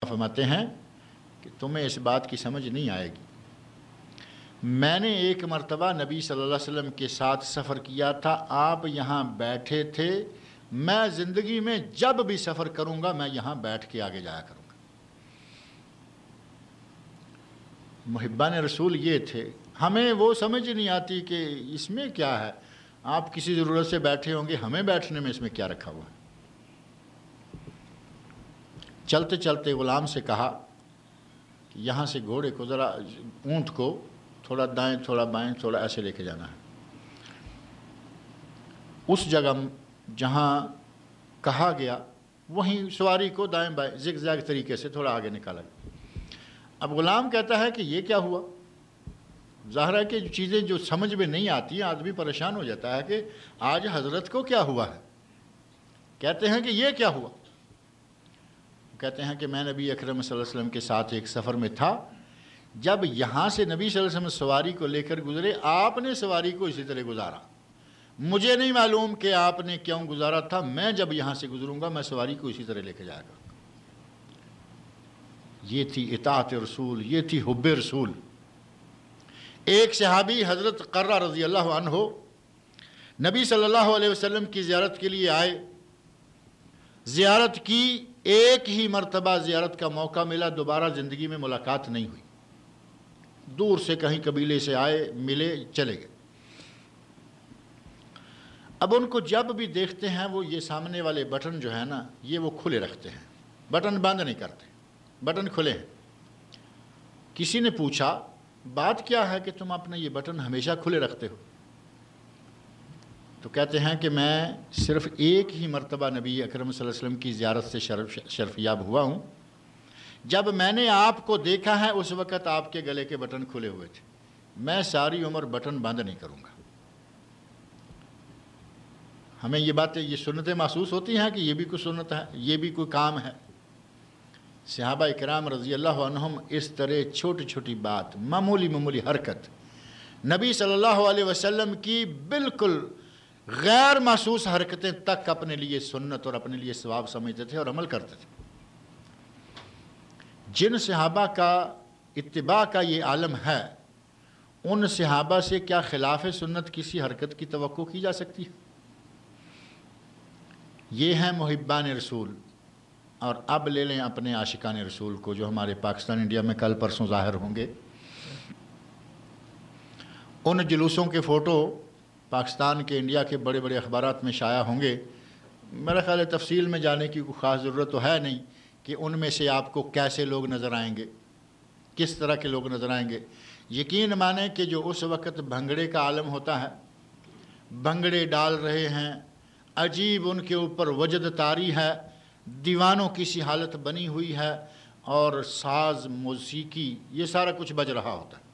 فرماتے ہیں کہ تمہیں اس بات کی سمجھ نہیں آئے گی۔ میں نے ایک مرتبہ نبی صلی اللہ علیہ وسلم کے ساتھ سفر کیا تھا، آپ یہاں بیٹھے تھے، میں زندگی میں جب بھی سفر کروں گا میں یہاں بیٹھ کے آگے جایا کروں گا۔ محبان رسول یہ تھے، ہمیں وہ سمجھ نہیں آتی کہ اس میں کیا ہے، آپ کسی ضرورت سے بیٹھے ہوں گے، ہمیں بیٹھنے میں اس میں کیا رکھا ہوا ہے۔ چلتے چلتے غلام سے کہا کہ یہاں سے گھوڑے کو ذرا، اونٹ کو تھوڑا دائیں تھوڑا بائیں تھوڑا ایسے لے کے جانا ہے۔ اس جگہ جہاں کہا گیا وہیں سواری کو دائیں بائیں زگ زیگ طریقے سے تھوڑا آگے نکالا گیا۔ اب غلام کہتا ہے کہ یہ کیا ہوا؟ ظاہر ہے کہ جو چیزیں جو سمجھ میں نہیں آتی ہیں آدمی پریشان ہو جاتا ہے کہ آج حضرت کو کیا ہوا ہے۔ کہتے ہیں کہ یہ کیا ہوا؟ کہتے ہیں کہ میں نبی اکرم صلی اللہ علیہ وسلم کے ساتھ ایک سفر میں تھا، جب یہاں سے نبی صلی اللہ علیہ وسلم سواری کو لے کر گزرے، آپ نے سواری کو اسی طرح گزارا۔ مجھے نہیں معلوم کہ آپ نے کیوں گزارا تھا، میں جب یہاں سے گزروں گا میں سواری کو اسی طرح لے کے جایا کروں گا۔ یہ تھی اطاعت رسول، یہ تھی حب رسول۔ ایک صحابی حضرت قرہ رضی اللہ عنہ نبی صلی اللہ علیہ وسلم کی زیارت کے لیے آئے، زیارت کی، ایک ہی مرتبہ زیارت کا موقع ملا، دوبارہ زندگی میں ملاقات نہیں ہوئی۔ دور سے کہیں قبیلے سے آئے، ملے، چلے گئے۔ اب ان کو جب بھی دیکھتے ہیں وہ یہ سامنے والے بٹن جو ہے نا یہ وہ کھلے رکھتے ہیں، بٹن بند نہیں کرتے، بٹن کھلے ہیں۔ کسی نے پوچھا بات کیا ہے کہ تم اپنے یہ بٹن ہمیشہ کھلے رکھتے ہو؟ تو کہتے ہیں کہ میں صرف ایک ہی مرتبہ نبی اکرم صلی اللہ علیہ وسلم کی زیارت سے شرفیاب ہوا ہوں، جب میں نے آپ کو دیکھا ہے اس وقت آپ کے گلے کے بٹن کھلے ہوئے تھے، میں ساری عمر بٹن بند نہیں کروں گا۔ ہمیں یہ باتیں، یہ سنتیں محسوس ہوتی ہیں کہ یہ بھی کوئی سنت ہے، یہ بھی کوئی کام ہے۔ صحابہ اکرام رضی اللہ عنہم اس طرح چھوٹی چھوٹی بات، معمولی معمولی حرکت نبی صلی اللہ علیہ وسلم کی بالکل غیر محسوس حرکتیں تک اپنے لیے سنت اور اپنے لیے ثواب سمجھتے تھے اور عمل کرتے تھے۔ جن صحابہ کا اتباع کا یہ عالم ہے، ان صحابہ سے کیا خلاف سنت کسی حرکت کی توقع کی جا سکتی ہے؟ یہ ہیں محبان رسول۔ اور اب لے لیں اپنے عاشقان رسول کو جو ہمارے پاکستان انڈیا میں کل پرسوں ظاہر ہوں گے۔ ان جلوسوں کے فوٹو پاکستان کے، انڈیا کے بڑے بڑے اخبارات میں شائع ہوں گے۔ میرا خیال ہے تفصیل میں جانے کی کوئی خاص ضرورت تو ہے نہیں کہ ان میں سے آپ کو کیسے لوگ نظر آئیں گے، کس طرح کے لوگ نظر آئیں گے۔ یقین مانیں کہ جو اس وقت بھنگڑے کا عالم ہوتا ہے، بھنگڑے ڈال رہے ہیں، عجیب ان کے اوپر وجد طاری ہے، دیوانوں کی سی حالت بنی ہوئی ہے، اور ساز، موسیقی، یہ سارا کچھ بج رہا ہوتا ہے۔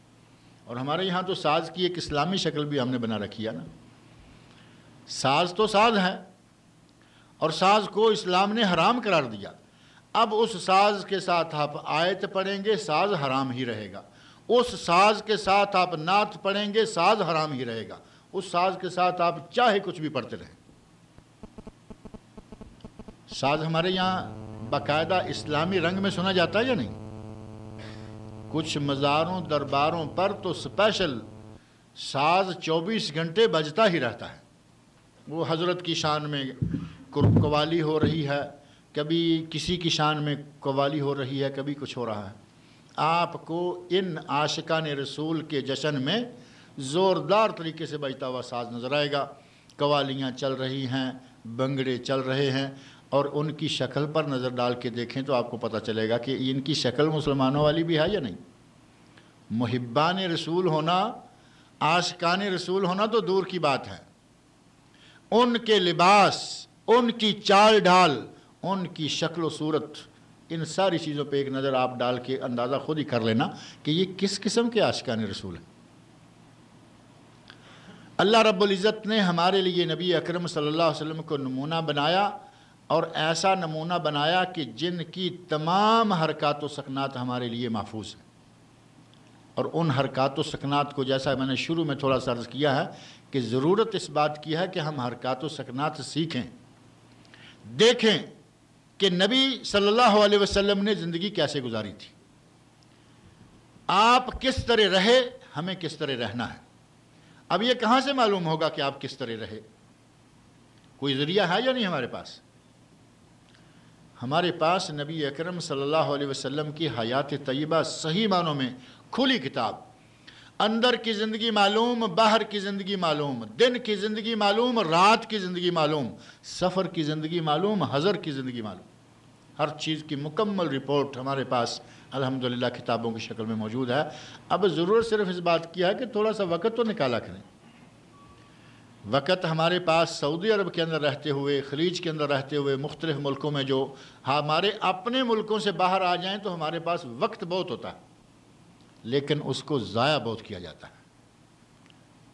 اور ہمارے یہاں تو ساز کی ایک اسلامی شکل بھی ہم نے بنا رکھی ہے نا۔ ساز تو ساز ہے، اور ساز کو اسلام نے حرام قرار دیا۔ اب اس ساز کے ساتھ آپ آیت پڑھیں گے ساز حرام ہی رہے گا، اس ساز کے ساتھ آپ نعت پڑھیں گے ساز حرام ہی رہے گا، اس ساز کے ساتھ آپ چاہے کچھ بھی پڑھتے رہیں۔ ساز ہمارے یہاں باقاعدہ اسلامی رنگ میں سنا جاتا ہے یا نہیں؟ کچھ مزاروں درباروں پر تو سپیشل ساز 24 گھنٹے بجتا ہی رہتا ہے۔ وہ حضرت کی شان میں قوالی ہو رہی ہے، کبھی کسی کی شان میں قوالی ہو رہی ہے، کبھی کچھ ہو رہا ہے۔ آپ کو ان عاشقان رسول کے جشن میں زوردار طریقے سے بجتا ہوا ساز نظر آئے گا، قوالیاں چل رہی ہیں، بنگڑے چل رہے ہیں، اور ان کی شکل پر نظر ڈال کے دیکھیں تو آپ کو پتہ چلے گا کہ ان کی شکل مسلمانوں والی بھی ہے یا نہیں۔ محبان رسول ہونا، عاشقان رسول ہونا تو دور کی بات ہے، ان کے لباس، ان کی چال ڈھال، ان کی شکل و صورت، ان ساری چیزوں پہ ایک نظر آپ ڈال کے اندازہ خود ہی کر لینا کہ یہ کس قسم کے عاشقان رسول ہیں۔ اللہ رب العزت نے ہمارے لیے نبی اکرم صلی اللہ علیہ وسلم کو نمونہ بنایا، اور ایسا نمونہ بنایا کہ جن کی تمام حرکات و سکنات ہمارے لیے محفوظ ہیں۔ اور ان حرکات و سکنات کو، جیسا میں نے شروع میں تھوڑا سا عرض کیا ہے کہ ضرورت اس بات کی ہے کہ ہم حرکات و سکنات سیکھیں، دیکھیں، کہ نبی صلی اللہ علیہ وسلم نے زندگی کیسے گزاری تھی، آپ کس طرح رہے، ہمیں کس طرح رہنا ہے۔ اب یہ کہاں سے معلوم ہوگا کہ آپ کس طرح رہے؟ کوئی ذریعہ ہے یا نہیں ہمارے پاس؟ ہمارے پاس نبی اکرم صلی اللہ علیہ وسلم کی حیات طیبہ صحیح معنوں میں کھلی کتاب، اندر کی زندگی معلوم، باہر کی زندگی معلوم، دن کی زندگی معلوم، رات کی زندگی معلوم، سفر کی زندگی معلوم، حضر کی زندگی معلوم، ہر چیز کی مکمل رپورٹ ہمارے پاس الحمدللہ کتابوں کی شکل میں موجود ہے۔ اب ضرورت صرف اس بات کی ہے کہ تھوڑا سا وقت تو نکالا کریں۔ وقت ہمارے پاس سعودی عرب کے اندر رہتے ہوئے، خلیج کے اندر رہتے ہوئے، مختلف ملکوں میں جو ہمارے اپنے ملکوں سے باہر آ جائیں تو ہمارے پاس وقت بہت ہوتا ہے، لیکن اس کو ضائع بہت کیا جاتا ہے۔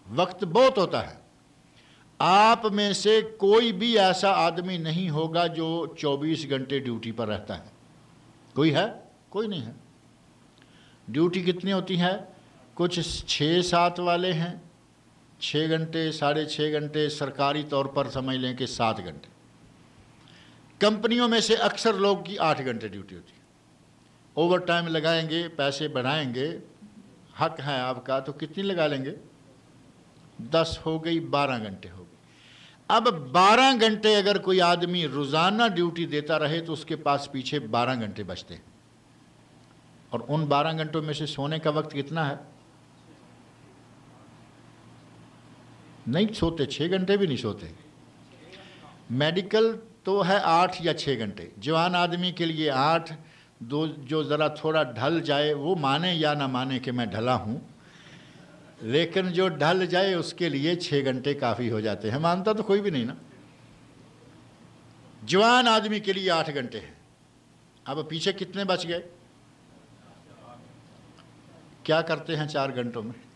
وقت بہت ہوتا ہے۔ آپ میں سے کوئی بھی ایسا آدمی نہیں ہوگا جو 24 گھنٹے ڈیوٹی پر رہتا ہے۔ کوئی ہے؟ کوئی نہیں ہے۔ ڈیوٹی کتنی ہوتی ہے؟ کچھ 6-7 والے ہیں، 6 گھنٹے، 6.5 گھنٹے، سرکاری طور پر سمجھ لیں کہ 7 گھنٹے۔ کمپنیوں میں سے اکثر لوگ کی 8 گھنٹے ڈیوٹی ہوتی ہے۔ اوور ٹائم لگائیں گے، پیسے بڑھائیں گے، حق ہے آپ کا، تو کتنی لگا لیں گے؟ 10 ہو گئی، 12 گھنٹے ہو گئی۔ اب 12 گھنٹے اگر کوئی آدمی روزانہ ڈیوٹی دیتا رہے تو اس کے پاس پیچھے 12 گھنٹے بچتے ہیں، اور ان 12 گھنٹوں میں سے سونے کا وقت کتنا ہے؟ نہیں سوتے، 6 گھنٹے بھی نہیں سوتے۔ میڈیکل تو ہے 8 یا 6 گھنٹے، جوان آدمی کے لیے 8، جو ذرا تھوڑا ڈھل جائے، وہ مانے یا نہ مانے کہ میں ڈھلا ہوں، لیکن جو ڈھل جائے اس کے لیے 6 گھنٹے کافی ہو جاتے ہیں۔ مانتا تو کوئی بھی نہیں نا۔ جوان آدمی کے لیے 8 گھنٹے ہیں۔ اب پیچھے کتنے بچ گئے؟ کیا کرتے ہیں 4 گھنٹوں میں؟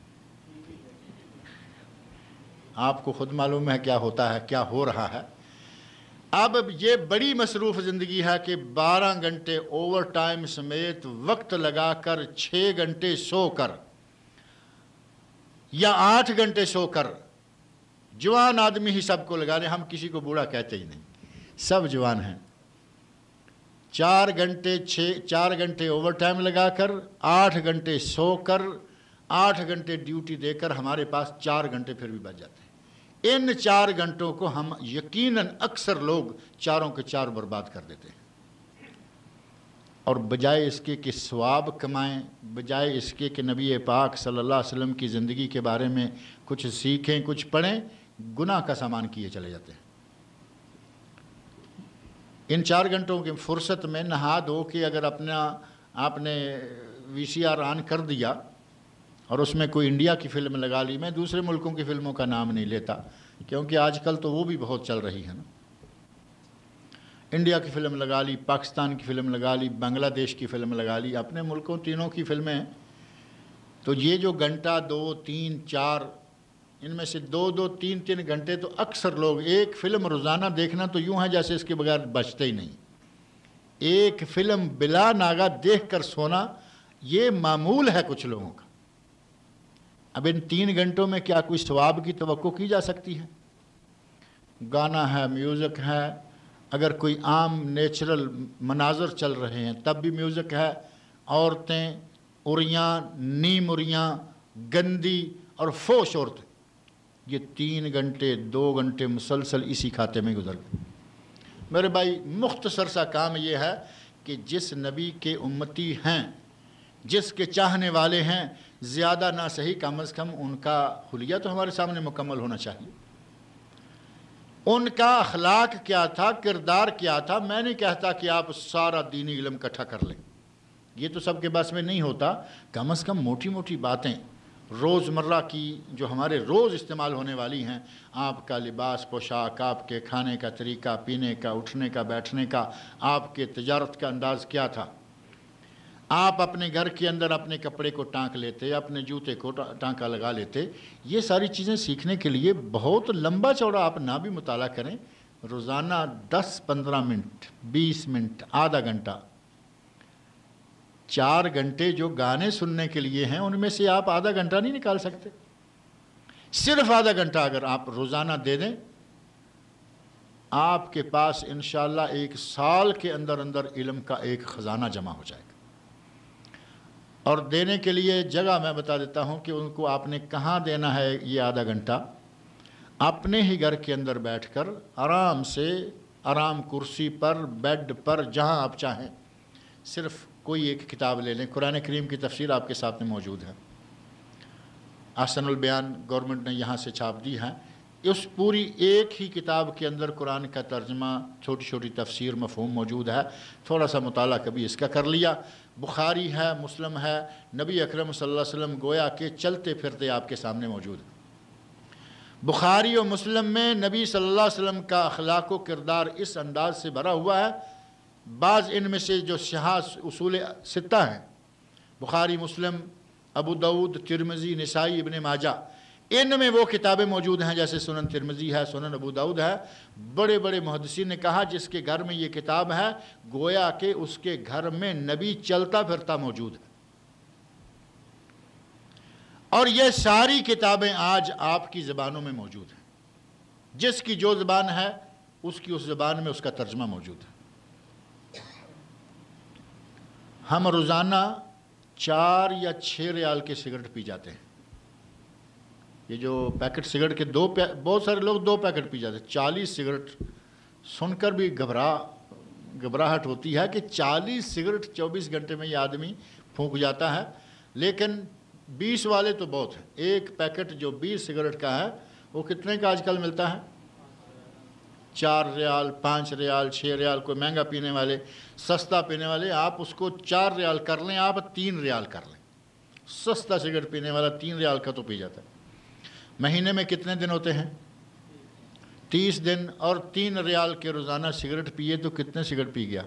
آپ کو خود معلوم ہے کیا ہوتا ہے، کیا ہو رہا ہے۔ اب یہ بڑی مصروف زندگی ہے کہ 12 گھنٹے اوور ٹائم سمیت وقت لگا کر 6 گھنٹے سو کر یا 8 گھنٹے سو کر، جوان آدمی ہی سب کو لگا لیں، ہم کسی کو بوڑھا کہتے ہی نہیں، سب جوان ہیں۔ 4 گھنٹے اوور ٹائم لگا کر، 8 گھنٹے سو کر، 8 گھنٹے ڈیوٹی دے کر ہمارے پاس 4 گھنٹے پھر بھی بچ جاتے ہیں۔ ان 4 گھنٹوں کو ہم یقیناً اکثر لوگ 4 کے 4 برباد کر دیتے ہیں، اور بجائے اس کے کہ ثواب کمائیں، بجائے اس کے کہ نبی پاک صلی اللہ علیہ وسلم کی زندگی کے بارے میں کچھ سیکھیں، کچھ پڑھیں، گناہ کا سامان کیے چلے جاتے ہیں۔ ان 4 گھنٹوں کی فرصت میں نہا دھو کے اگر آپ نے VCR آن کر دیا اور اس میں کوئی انڈیا کی فلم لگا لی، میں دوسرے ملکوں کی فلموں کا نام نہیں لیتا کیونکہ آج کل تو وہ بھی بہت چل رہی ہے نا۔ انڈیا کی فلم لگا لی، پاکستان کی فلم لگا لی، بنگلہ دیش کی فلم لگا لی، اپنے ملکوں تینوں کی فلمیں ہیں، تو یہ جو گھنٹہ 2، 3، 4، ان میں سے 2، 3 گھنٹے تو اکثر لوگ ایک فلم روزانہ دیکھنا تو یوں ہے جیسے اس کے بغیر بچتے ہی نہیں۔ ایک فلم بلا ناغہ دیکھ کر سونا یہ معمول ہے کچھ لوگوں کا۔ اب ان 3 گھنٹوں میں کیا کوئی ثواب کی توقع کی جا سکتی ہے؟ گانا ہے، میوزک ہے، اگر کوئی عام نیچرل مناظر چل رہے ہیں تب بھی میوزک ہے، عورتیں، اریاں، نیم اریاں، گندی اور فوش عورتیں، یہ 3 گھنٹے 2 گھنٹے مسلسل اسی کھاتے میں گزر گئے۔ میرے بھائی مختصر سا کام یہ ہے کہ جس نبی کے امتی ہیں، جس کے چاہنے والے ہیں، زیادہ نہ صحیح کم از کم ان کا حلیہ تو ہمارے سامنے مکمل ہونا چاہیے۔ ان کا اخلاق کیا تھا، کردار کیا تھا۔ میں نہیں کہتا کہ آپ سارا دینی علم اکٹھا کر لیں، یہ تو سب کے بس میں نہیں ہوتا۔ کم از کم موٹی موٹی باتیں روزمرہ کی جو ہمارے روز استعمال ہونے والی ہیں، آپ کا لباس، پوشاک، آپ کے کھانے کا طریقہ، پینے کا، اٹھنے کا، بیٹھنے کا، آپ کے تجارت کا انداز کیا تھا، آپ اپنے گھر کے اندر اپنے کپڑے کو ٹانک لیتے، اپنے جوتے کو ٹانکا لگا لیتے، یہ ساری چیزیں سیکھنے کے لیے بہت لمبا چوڑا آپ نہ بھی مطالعہ کریں، روزانہ 10-15 منٹ، 20 منٹ، آدھا گھنٹہ، 4 گھنٹے جو گانے سننے کے لیے ہیں ان میں سے آپ آدھا گھنٹہ نہیں نکال سکتے؟ صرف آدھا گھنٹہ اگر آپ روزانہ دے دیں، آپ کے پاس انشاءاللہ 1 سال کے اندر اندر علم کا ایک خزانہ جمع ہو جائے گا۔ اور دینے کے لیے جگہ میں بتا دیتا ہوں کہ ان کو آپ نے کہاں دینا ہے۔ یہ آدھا گھنٹہ اپنے ہی گھر کے اندر بیٹھ کر آرام سے، آرام کرسی پر، بیڈ پر، جہاں آپ چاہیں، صرف کوئی ایک کتاب لے لیں۔ قرآن کریم کی تفسیر آپ کے سامنے موجود ہے، احسن البیان گورنمنٹ نے یہاں سے چھاپ دی ہے۔ اس پوری ایک ہی کتاب کے اندر قرآن کا ترجمہ، چھوٹی چھوٹی تفسیر، مفہوم موجود ہے۔ تھوڑا سا مطالعہ کبھی اس کا کر لیا۔ بخاری ہے، مسلم ہے، نبی اکرم صلی اللہ علیہ وسلم گویا کہ چلتے پھرتے آپ کے سامنے موجود ہے۔ بخاری و مسلم میں نبی صلی اللہ علیہ وسلم کا اخلاق و کردار اس انداز سے بھرا ہوا ہے۔ بعض ان میں سے جو صحاح اصول 6 ہیں، بخاری، مسلم، ابو داؤد، ترمذی، نسائی، ابن ماجہ، ان میں وہ کتابیں موجود ہیں جیسے سنن ترمذی ہے، سنن ابو داؤد ہے۔ بڑے بڑے محدثین نے کہا جس کے گھر میں یہ کتاب ہے گویا کہ اس کے گھر میں نبی چلتا پھرتا موجود ہے۔ اور یہ ساری کتابیں آج آپ کی زبانوں میں موجود ہیں، جس کی جو زبان ہے اس کی اس زبان میں اس کا ترجمہ موجود ہے۔ ہم روزانہ 4 یا 6 ریال کے سگریٹ پی جاتے ہیں۔ یہ جو پیکٹ سگریٹ کے بہت سارے لوگ 2 پیکٹ پی جاتے ہیں۔ 40 سگریٹ سن کر بھی گھبراہٹ ہوتی ہے کہ 40 سگریٹ 24 گھنٹے میں یہ آدمی پھونک جاتا ہے، لیکن 20 والے تو بہت ہیں۔ ایک پیکٹ جو 20 سگریٹ کا ہے وہ کتنے کا آج کل ملتا ہے؟ 4 ریال، 5 ریال، 6 ریال۔ کوئی مہنگا پینے والے، سستا پینے والے، آپ اس کو 4 ریال کر لیں، آپ 3 ریال کر لیں۔ سستا سگریٹ پینے والا 3 ریال کا تو پی جاتا ہے۔ مہینے میں کتنے دن ہوتے ہیں؟ 30 دن، اور 3 ریال کے روزانہ سگریٹ پیے تو کتنے سگریٹ پی گیا؟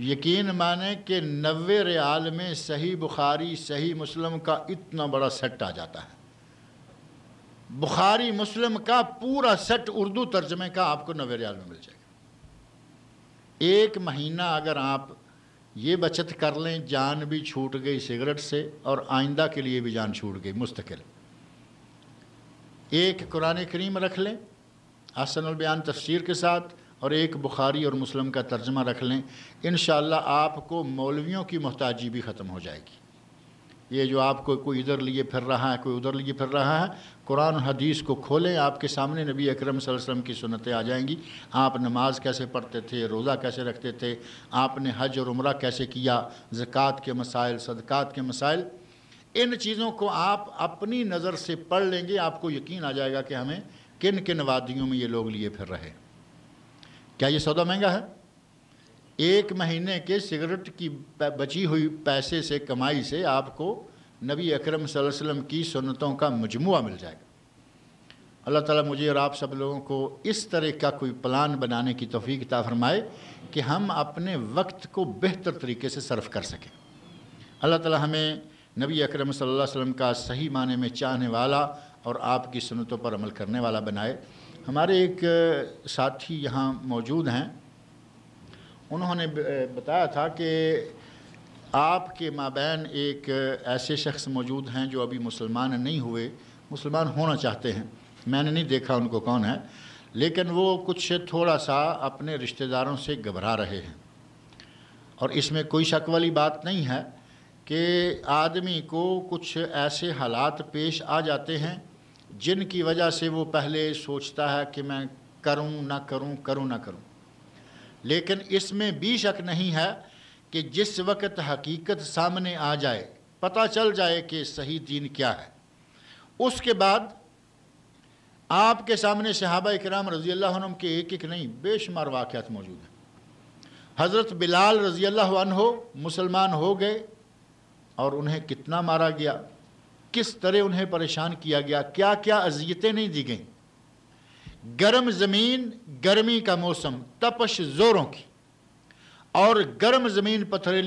یقین مانیں کہ 90 ریال میں صحیح بخاری، صحیح مسلم کا اتنا بڑا سیٹ آ جاتا ہے۔ بخاری مسلم کا پورا سیٹ اردو ترجمے کا آپ کو 90 ریال میں مل جائے گا۔ ایک مہینہ اگر آپ یہ بچت کر لیں، جان بھی چھوٹ گئی سگریٹ سے، اور آئندہ کے لیے بھی جان چھوٹ گئی مستقل۔ ایک قرآن کریم رکھ لیں احسن البیان تفسیر کے ساتھ، اور ایک بخاری اور مسلم کا ترجمہ رکھ لیں، انشاءاللہ آپ کو مولویوں کی محتاجی بھی ختم ہو جائے گی۔ یہ جو آپ کو کوئی ادھر لیے پھر رہا ہے، کوئی ادھر لیے پھر رہا ہے، قرآن و حدیث کو کھولیں، آپ کے سامنے نبی اکرم صلی اللہ علیہ وسلم کی سنتیں آ جائیں گی۔ آپ نماز کیسے پڑھتے تھے، روزہ کیسے رکھتے تھے، آپ نے حج اور عمرہ کیسے کیا، زکوٰۃ کے مسائل، صدقات کے مسائل، ان چیزوں کو آپ اپنی نظر سے پڑھ لیں گے، آپ کو یقین آ جائے گا کہ ہمیں کن کن وادیوں میں یہ لوگ لیے پھر رہے۔ کیا یہ سودا مہنگا ہے؟ ایک مہینے کے سگریٹ کی بچی ہوئی پیسے سے، کمائی سے، آپ کو نبی اکرم صلی اللہ علیہ وسلم کی سنتوں کا مجموعہ مل جائے گا۔ اللہ تعالیٰ مجھے اور آپ سب لوگوں کو اس طرح کا کوئی پلان بنانے کی توفیق عطا فرمائے کہ ہم اپنے وقت کو بہتر طریقے سے صرف کر سکیں۔ اللہ تعالیٰ ہمیں نبی اکرم صلی اللہ علیہ وسلم کا صحیح معنی میں چاہنے والا اور آپ کی سنتوں پر عمل کرنے والا بنائے۔ ہمارے ایک ساتھی یہاں موجود ہیں، انہوں نے بتایا تھا کہ آپ کے مابین ایک ایسے شخص موجود ہیں جو ابھی مسلمان نہیں ہوئے، مسلمان ہونا چاہتے ہیں۔ میں نے نہیں دیکھا ان کو کون ہے، لیکن وہ کچھ تھوڑا سا اپنے رشتہ داروں سے گھبرا رہے ہیں۔ اور اس میں کوئی شک والی بات نہیں ہے کہ آدمی کو کچھ ایسے حالات پیش آ جاتے ہیں جن کی وجہ سے وہ پہلے سوچتا ہے کہ میں کروں نہ کروں، کروں نہ کروں۔ لیکن اس میں بھی شک نہیں ہے کہ جس وقت حقیقت سامنے آ جائے، پتہ چل جائے کہ صحیح دین کیا ہے، اس کے بعد آپ کے سامنے صحابہ کرام رضی اللہ عنہم کے ایک ایک نہیں بے شمار واقعات موجود ہیں۔ حضرت بلال رضی اللہ عنہ مسلمان ہو گئے اور انہیں کتنا مارا گیا، کس طرح انہیں پریشان کیا گیا، کیا کیا اذیتیں نہیں دی گئیں۔ گرم زمین، گرمی کا موسم، تپش زوروں کی، اور گرم زمین پتھریلی